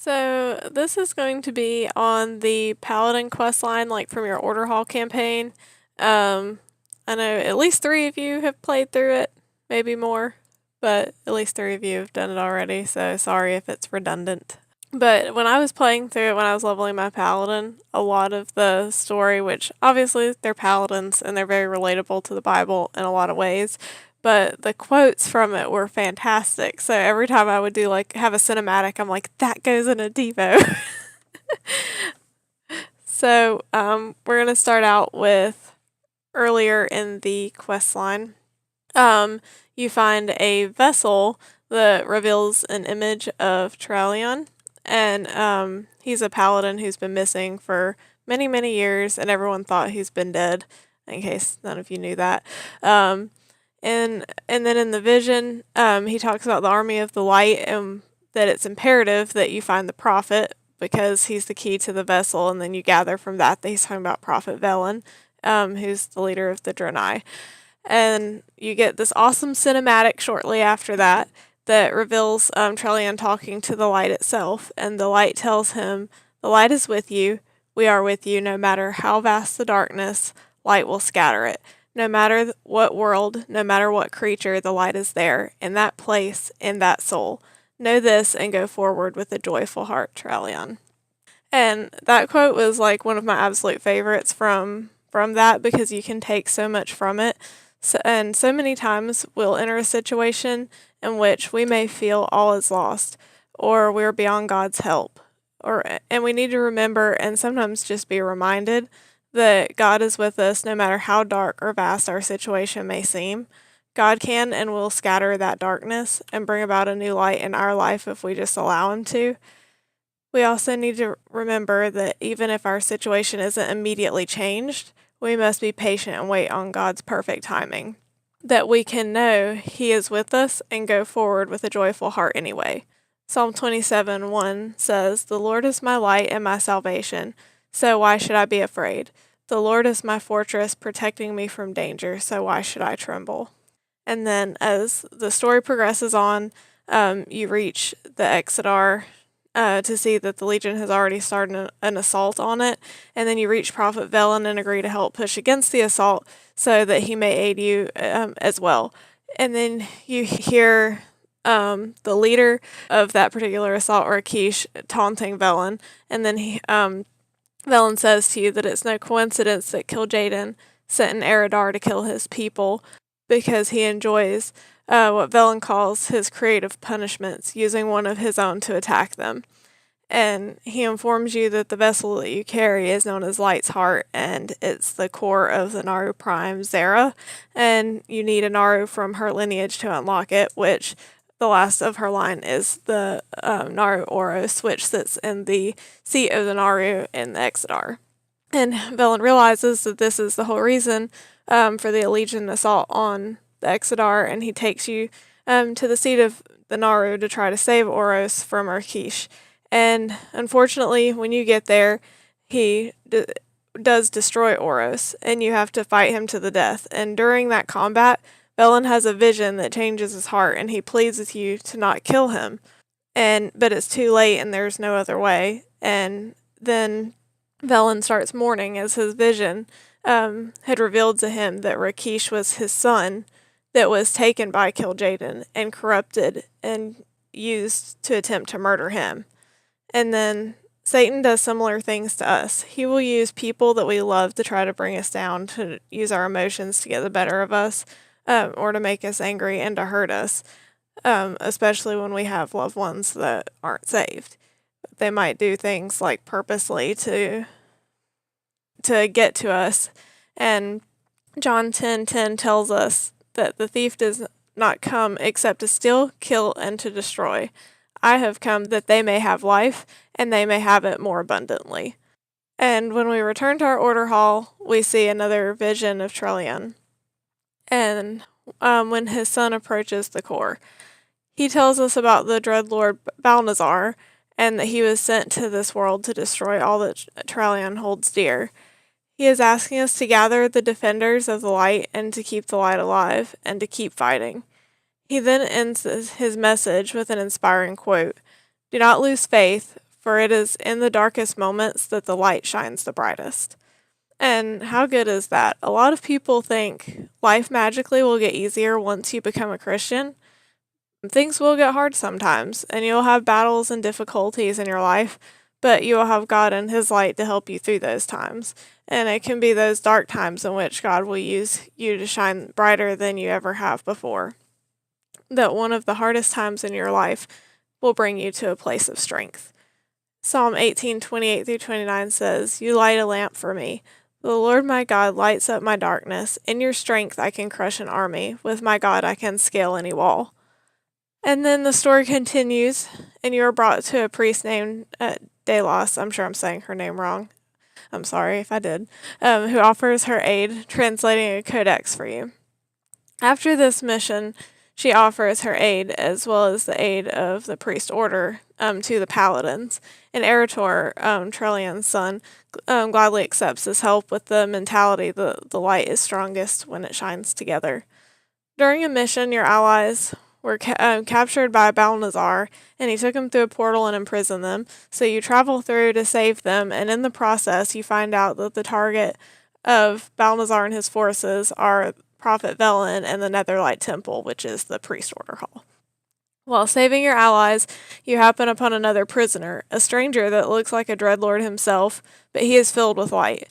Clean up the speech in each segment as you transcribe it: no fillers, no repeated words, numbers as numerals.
So this is going to be on the Paladin quest line, like from your Order Hall campaign. Um, I know at least three of you have played through it, maybe more, but at least three of you have done it already, so sorry if it's redundant. But when I was playing through it, when I was leveling my Paladin, a lot of the story, which obviously they're Paladins and they're very relatable to the Bible in a lot of ways, but the quotes from it were fantastic. So every time I would do like have a cinematic, I'm like, that goes in a Devo. So we're gonna start out with earlier in the quest line. You find a vessel that reveals an image of Trallion, and he's a paladin who's been missing for many, many years, and everyone thought he's been dead. In case none of you knew that. And then in the vision, he talks about the army of the light and that it's imperative that you find the prophet because he's the key to the vessel, and then you gather from that he's talking about Prophet Velen, who's the leader of the Draenei. And you get this awesome cinematic shortly after that that reveals Trellian talking to the light itself, and the light tells him, "The light is with you. We are with you. No matter how vast the darkness, light will scatter it. No matter what world, no matter what creature, the light is there, in that place, in that soul. Know this and go forward with a joyful heart, Trellian." And that quote was like one of my absolute favorites from that because you can take so much from it. And so many times we'll enter a situation in which we may feel all is lost or we're beyond God's help. And we need to remember and sometimes just be reminded that God is with us no matter how dark or vast our situation may seem. God can and will scatter that darkness and bring about a new light in our life if we just allow Him to. We also need to remember that even if our situation isn't immediately changed, we must be patient and wait on God's perfect timing. That we can know He is with us and go forward with a joyful heart anyway. Psalm 27:1 says, "The Lord is my light and my salvation, so why should I be afraid? The Lord is my fortress, protecting me from danger, so why should I tremble?" And then as the story progresses on, you reach the Exodar to see that the Legion has already started an assault on it, and then you reach Prophet Velen and agree to help push against the assault so that he may aid you as well. And then you hear the leader of that particular assault, Rakesh, taunting Velen, and then Velen says to you that it's no coincidence that Kil'jaeden sent an Eridar to kill his people because he enjoys what Velen calls his creative punishments, using one of his own to attack them. And he informs you that the vessel that you carry is known as Light's Heart, and it's the core of the Naru Prime Zera, and you need a Naru from her lineage to unlock it, which the last of her line is the Naru Oros, which sits in the seat of the Naru in the Exodar. And Velen realizes that this is the whole reason for the Legion assault on the Exodar, and he takes you to the seat of the Naru to try to save Oros from Rakesh. And unfortunately, when you get there, he does destroy Oros, and you have to fight him to the death. And during that combat, Velen has a vision that changes his heart, and he pleads with you to not kill him. But it's too late, and there's no other way. And then Velen starts mourning as his vision had revealed to him that Rakesh was his son that was taken by Kil'jaeden and corrupted and used to attempt to murder him. And then Satan does similar things to us. He will use people that we love to try to bring us down, to use our emotions to get the better of us, or to make us angry and to hurt us, especially when we have loved ones that aren't saved. They might do things like purposely to get to us. And John 10:10 tells us that the thief does not come except to steal, kill, and to destroy. I have come that they may have life, and they may have it more abundantly. And when we return to our order hall, we see another vision of Trellian. And when his son approaches the core, he tells us about the Dreadlord Balnazar, and that he was sent to this world to destroy all that Trellian holds dear. He is asking us to gather the defenders of the light and to keep the light alive and to keep fighting. He then ends his message with an inspiring quote: "Do not lose faith, for it is in the darkest moments that the light shines the brightest. And how good is that? A lot of people think life magically will get easier once you become a Christian. Things will get hard sometimes, and you'll have battles and difficulties in your life, but you will have God and His light to help you through those times. And it can be those dark times in which God will use you to shine brighter than you ever have before. That one of the hardest times in your life will bring you to a place of strength. Psalm 18:28 through 29 says, "You light a lamp for me. The Lord my God lights up my darkness. In your strength I can crush an army. With my God I can scale any wall." And then the story continues, and you are brought to a priest named Delos. I'm sure I'm saying her name wrong. I'm sorry if I did. Who offers her aid, translating a codex for you. After this mission, she offers her aid, as well as the aid of the priest order, to the Paladins. And Erator, Trellian's son, gladly accepts this help with the mentality that the light is strongest when it shines together. During a mission, your allies were captured by Balnazar, and he took them through a portal and imprisoned them. So you travel through to save them, and in the process, you find out that the target of Balnazar and his forces are Prophet Velen and the Netherlight Temple, which is the priest order hall. While saving your allies, you happen upon another prisoner, a stranger that looks like a dreadlord himself, but he is filled with light.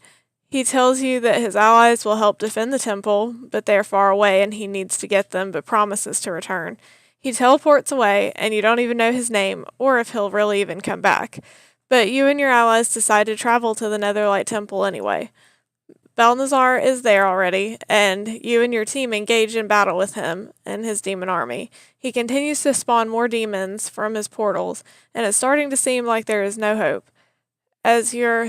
He tells you that his allies will help defend the temple, but they are far away and he needs to get them, but promises to return. He teleports away, and you don't even know his name, or if he'll really even come back. But you and your allies decide to travel to the Netherlight Temple anyway. Balnazar is there already, and you and your team engage in battle with him and his demon army. He continues to spawn more demons from his portals, and it's starting to seem like there is no hope. As you're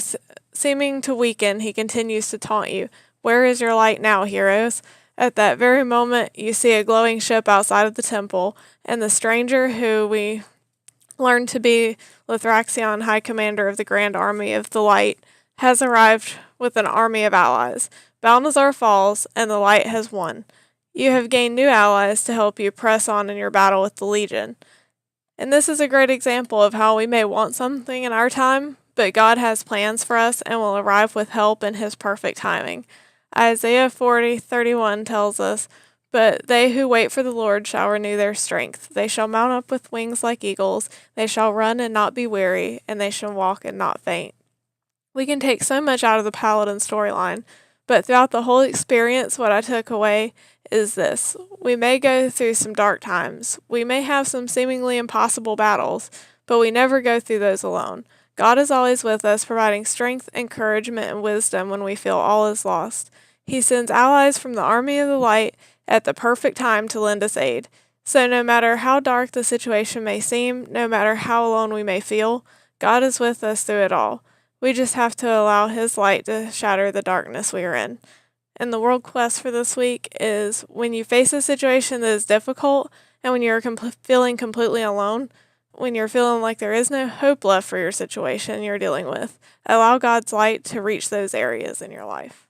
seeming to weaken, he continues to taunt you. "Where is your light now, heroes?" At that very moment, you see a glowing ship outside of the temple, and the stranger, who we learn to be Lithraxion, High Commander of the Grand Army of the Light, has arrived with an army of allies. Balnazar falls, and the light has won. You have gained new allies to help you press on in your battle with the Legion. And this is a great example of how we may want something in our time, but God has plans for us and will arrive with help in His perfect timing. Isaiah 40:31 tells us, "But they who wait for the Lord shall renew their strength. They shall mount up with wings like eagles. They shall run and not be weary, and they shall walk and not faint." We can take so much out of the Paladin storyline, but throughout the whole experience, what I took away is this. We may go through some dark times. We may have some seemingly impossible battles, but we never go through those alone. God is always with us, providing strength, encouragement, and wisdom when we feel all is lost. He sends allies from the army of the light at the perfect time to lend us aid. So no matter how dark the situation may seem, no matter how alone we may feel, God is with us through it all. We just have to allow His light to shatter the darkness we are in. And the world quest for this week is, when you face a situation that is difficult and when you're feeling completely alone, when you're feeling like there is no hope left for your situation you're dealing with, allow God's light to reach those areas in your life.